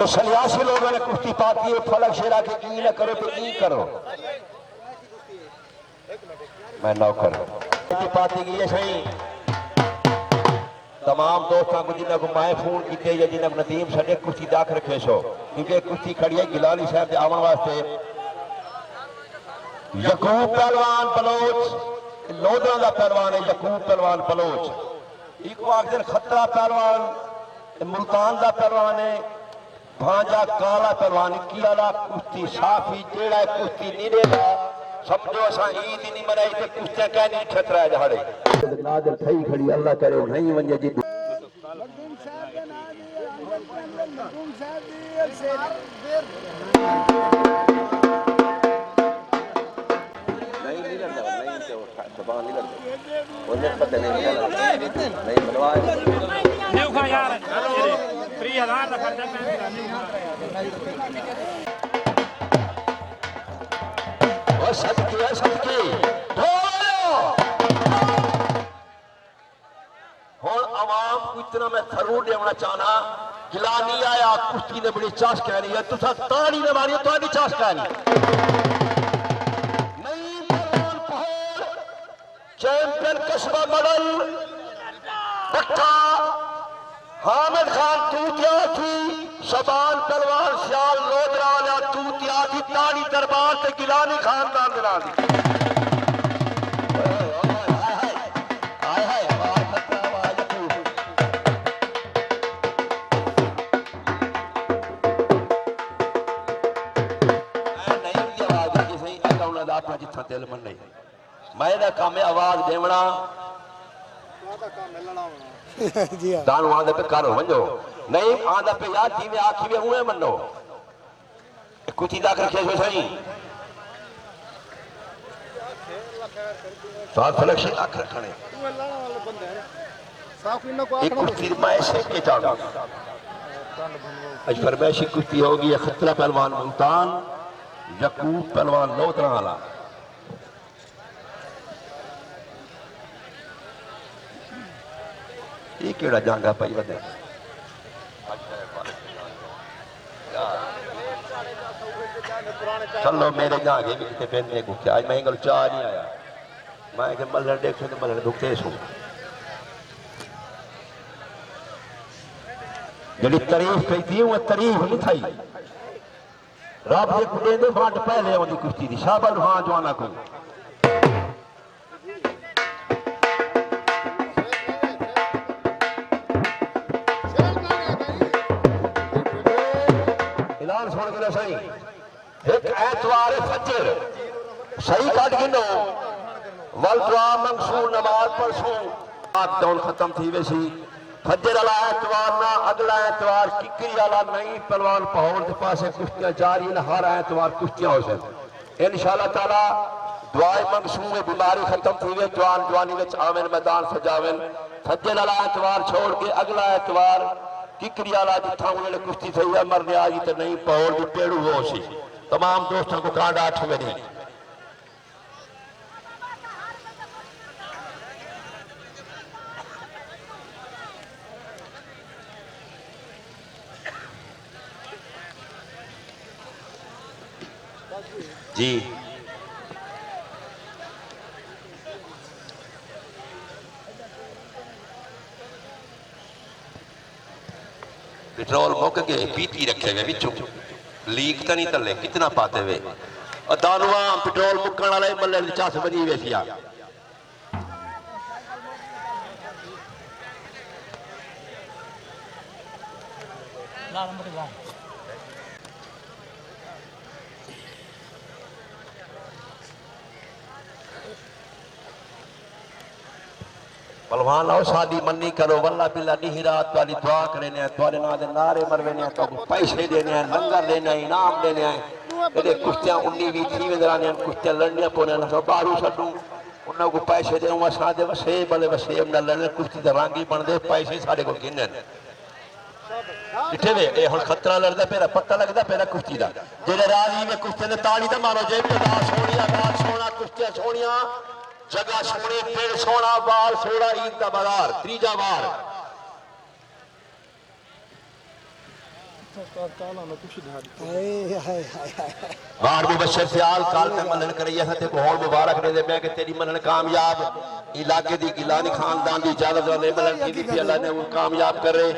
तो सन्यासी लोगों ने कुश्ती पाती है फलक शेरा के की न करो तो की करो मैं नौकर कुश्ती पाती की है सही तमाम दोस्तों को जिन्हें को मैं फोन किए या जिन्हें नदीम सटे कुश्ती दाख रखे सो क्योंकि कुश्ती खड़ी है गिलानी साहब के आवन वास्ते यकूब पहलवान बलोच लोधरा का पहलवान है यकूब पहलवान बलोच एक आखिर खतरा पहलवान मुल्तान का पहलवान है भांजा काला पहलवान की वाला कुश्ती साफी जेड़ा कुश्ती नीरेगा समझो असा ईद नहीं मनाई तो कुश्तियां क्या नहीं खतरा झाड़े नादर थई खड़ी अल्लाह करे नहीं वंजे जी इतना मैं थरूर देना चाहना गिलानी आया कुश्ती ने बड़ी चाश कहनी है तुसा ताड़ी ने मारी तो चाश कहनी नहीं पहलवान पहाड़ चैंपियन कस्बा मडल भट्टा हामिद खान तूतिया थी शबान पहलवान सियाल लोधरा वाला तूतिया थी ताड़ी दरबार से गिलानी खानदान दिला दी दिल मन नहीं मैं काम है आवाज देवना दान आंदा पे करो वंजो नहीं आंदा पे यार जी में आखी में हुए मनो कुछ इदा रखे सो सही साथ फलक से आख रखने एक कुश्ती मैं से के चाहूं आज फरमाइशी कुश्ती होगी खतरा पहलवान मुल्तान यकूब पहलवान लोधरा वाला ये केड़ा जांगा पाई वदे चलो मेरे जांगे भी कितने पहनने को क्या आज मैं गल चाह नहीं आया मैं के मल्लर देखे तो मल्लर दुखते सो जड़ी तारीफ कही थी वो तारीफ नहीं थी रब के कुड़े दे बांट पहले ओदी कुश्ती दी शाबाश हां जवाना को सही एक ऐतवार फजर सही काट गिनो वल दुआ मंसूर नमाज पढ़सू लॉकडाउन खत्म थी वैसी फजर वाला ऐतवार ना अगला ऐतवार किकरी वाला नहीं पहलवान पहाड़ के पास कुश्तियां जारी न हर ऐतवार कुश्तियां हो सन इंशाअल्लाह ताला दुआए मंसूर बीमारी खत्म थी वे जवान जवानी विच आवन मैदान सजावन फजर वाला ऐतवार छोड़ के अगला ऐतवार किकरी वाला जिथा उन्होंने कुश्ती थी है मरने आई तो नहीं पौड़ की पेड़ू हो सी तमाम दोस्तों को कांडा 8 बजे जी पेट्रोल मुक गए पीती रखे हुए बिचू लीक तो नहीं तले कितना पाते हुए और दानुआ पेट्रोल मुकन वाले मल्ले चस बनी वैसिया पहलवान आओ शादी मन्नी करो वल्ला बिल्ला नहीं रात वाली दुआ करने थोड़े ना दे नारे मरवे ने तो पैसे देने हैं लंगर देने हैं इनाम देने हैं ये कुश्तियां 19 20 वेंदराने कुश्तियां लड़नियां पोने ना बारू छडू उन्हां को पैसे दे असा दे वसे बले वसे न लड़ने कुश्ती दा रंगी बन दे पैसे साडे को किन्ने इथे वे ए हुन खतरा लड़दा पेरा पता लगदा पेरा कुश्ती दा जेड़े राजी में कुश्ती ने ताली ता मारो जे पता सोनिया बात सोना कुश्तियां सोनिया जगह सोनी पेड़ सोना बाल सोना ईद का बाजार तीजा बार वार मुबशर सियाल काल ते मनन करिए थे बहुत मुबारक ने दे मैं कि तेरी मनन कामयाब इलाके दी गिलानी खानदान दी इजाजत वाले मनन की थी अल्लाह ने वो कामयाब करे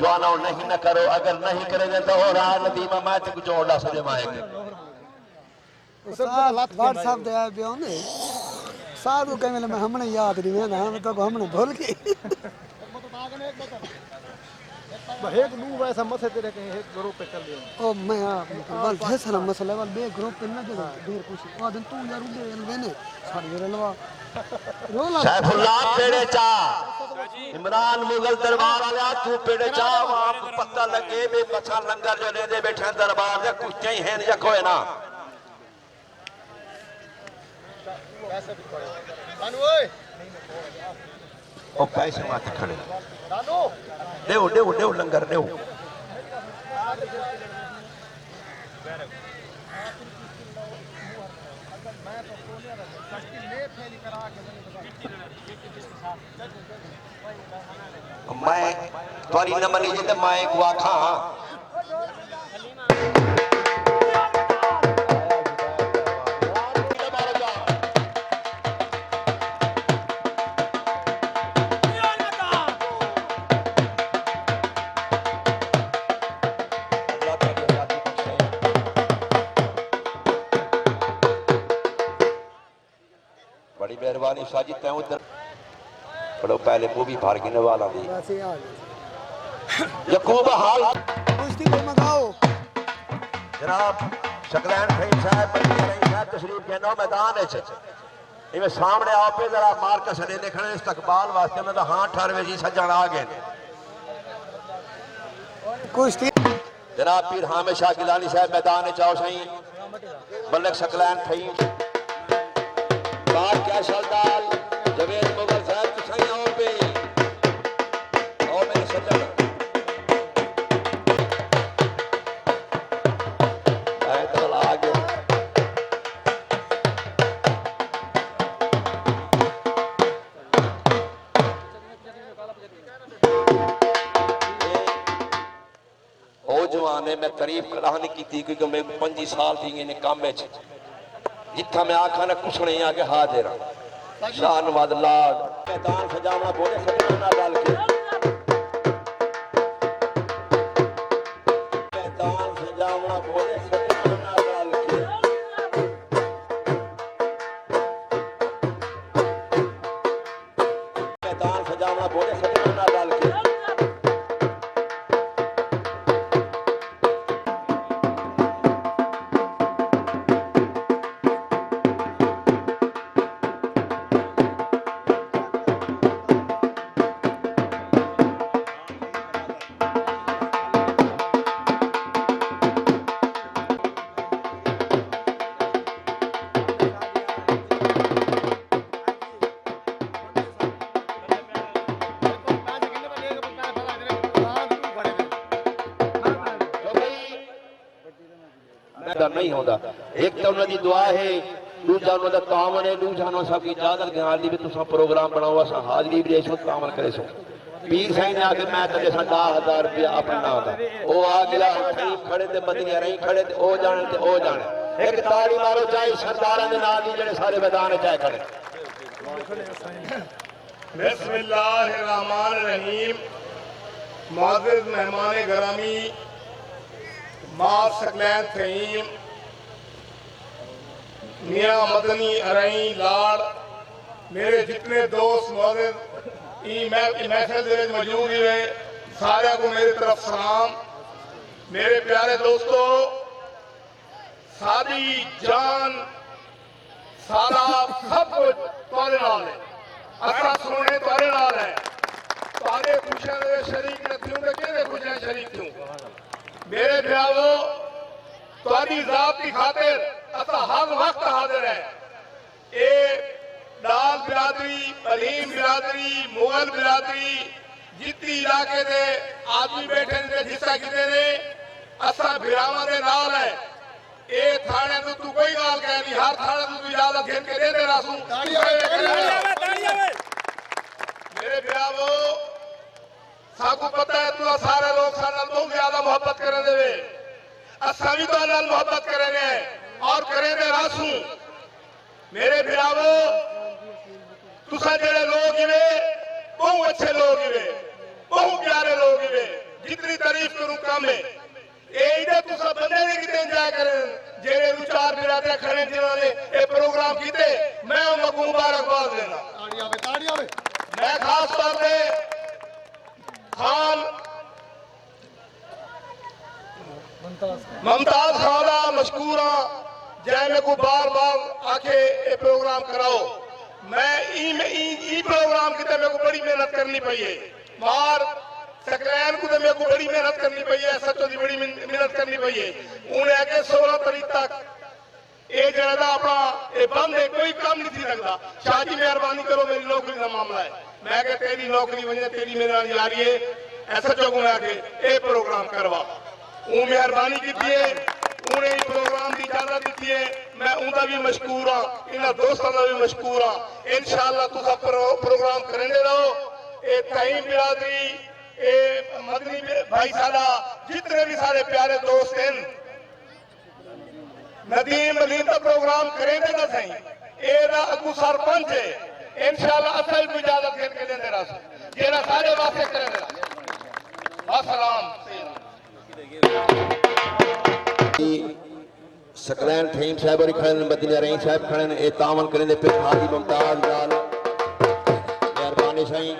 जवाना नहीं न करो अगर नहीं करे तो और आ नदीमा मैं ते कुछ और दस दे माएंगे व्हाट्सएप दे आ बियो ने साधु के में हमने याद नहीं है ना हम तो हमने भूल गए एक दू वैसा मसे तेरे कहीं एक ग्रुप पे कर लियो ओ मैं बल फैसला मसला वाल बे ग्रुप पे ना दे देर कुछ ओ दिन तू यार उदे वेने सारी रेलवा रोला सैफुल्लाह पेड़े चा इमरान मुगल दरबार वाला तू पेड़े चा आप पता लगे बे बचा लंगर जो ले दे बैठे दरबार दे कुछ ही है या कोई ना पैसे भी पड़े रानू ओए ओ पैसे मत खड़े रानू देव देव देव लंगर देव मैं तुम्हारी न मनी जी तो मैं एक वाखा बड़ी मेहरबानी साजिद तय उधर बड़ो पहले वो भी भार गिने वाला दी वैसे आ यकूब हाल कुश्ती पे मंगाओ जनाब शकलैन फहीम साहब बड़ी रही साहब तशरीफ के नौ मैदान है इवे सामने आओ पे जरा मार के सड़े देखने इस्तकबाल वास्ते में तो हां 18 जी सज्जन आ गए कुश्ती जनाब पीर हामिद शाह गिलानी साहब मैदान चाओ सही बल्लक शकलैन फहीम बात क्या शलदाल जवेद मुगल साहब तो सही आओ पे आओ मेरे सज्जन आए तो आ गए ओ जवाने में तारीफ करानी की थी क्योंकि मैं 25 साल थी इन्हें काम में जिथा मैं आखा ना कुछ नहीं आके हाजिर शाह नवाज लाड मैदान सजावना बोले सजना डाल के मैदान सजावना बोले सजना डाल के मैदान सजावना बोले सजना डाल के नहीं होता एक तो उन्होंने दुआ है दूजा उन्होंने तामन है दूजा उन्होंने सबकी इजाजत ज्ञान दी भी तुसा प्रोग्राम बनाओ असा हाजरी भी इस वक्त तामन करे सो पीर साईं ने आके मैं तेरे सा 10,000 रुपया अपना होता ओ आ गया कहीं खड़े ते बदियां रही खड़े ते ओ जाने एक ताली मारो चाहे सरदारां दे नाल दी जेड़े सारे मैदान चाहे खड़े बिस्मिल्लाहिर्रहमानिर्रहीम मुअज़्ज़िज़ मेहमान गिरामी मां शकलैन फहीम मियां मदनी अरई लाड़ मेरे जितने दोस्त मुअज़्ज़िज़ ई महफिल दे मौजूद हुए सारे को मेरी तरफ सलाम मेरे प्यारे दोस्तों सारी जान सारा सब कुछ तुम्हारे नाल है असा सुने तुम्हारे नाल है तुम्हारे खुशियां दे शरीक न थी ते किहदे खुशियां शरीक थी मेरे प्यारो तुम्हारी जात की खातिर असा हर वक्त हाजिर है ए डाल बिरादरी पलीम बिरादरी मुगल बिरादरी जितनी इलाके दे आदमी बैठे ने जिसका किते ने असा बिरावा दे नाल है ए थाने तू कोई गाल कह नहीं हर थाने तू इजाजत घेन के दे दे रासू मेरे प्यारो साकू पता है तू सारे लोग सारे बहुत ज्यादा मोहब्बत करेंगे वे असा भी तो नाल मोहब्बत करेंगे और करेंगे रासू मेरे बिरावो तुसा जेड़े लोग इवे बहुत अच्छे लोग इवे बहुत प्यारे लोग इवे जितनी तारीफ करूं कम है ये तुसा बंदे ने किते एंजॉय करें जेड़े विचार बिरादर खड़े जिन्होंने ये प्रोग्राम कीते मैं उनको मुबारकबाद देना मैं खास तौर पे खान मुमताज खान दा मशकूर हां जैने को बार बार आखे ये प्रोग्राम कराओ मैं ई प्रोग्राम की मेरे को बड़ी मेहनत करनी पई है मार सकलैन को मेरे को बड़ी मेहनत करनी पई है सचो की बड़ी मेहनत करनी पई है उन्हें आके 16 तारीख तक ये जरा अपना ये बंद है कोई काम नहीं थी सकता शाह जी मेहरबानी करो मेरी नौकरी का मामला है मैं कह तेरी नौकरी वजह तेरी मेरे नाल यारी है ऐसा चौक में आके ये प्रोग्राम करवा वो मेहरबानी की है उन्हें प्रोग्राम की इजाजत दी है मैं उनका भी मशकूर हाँ इन दोस्तों का भी मशकूर हाँ इंशाअल्लाह तुम प्रोग्राम करेंगे रहो ये तईम बिरादरी ये मदनी भाई साला जितने भी सारे प्यारे दोस्त हैं नदीम अलीम का प्रोग्राम करेंगे ना सही ये अगू सरपंच है इंशाअल्लाह असल भी इजाजत करके देंगे रस जेरा सारे वास्ते करेंगे अस्सलाम सकलैन थीम साहब और खड़न मदीना रही साहब खड़न ए तावन करेंदे पे हाजी मुमताज नाल मेहरबानी साईं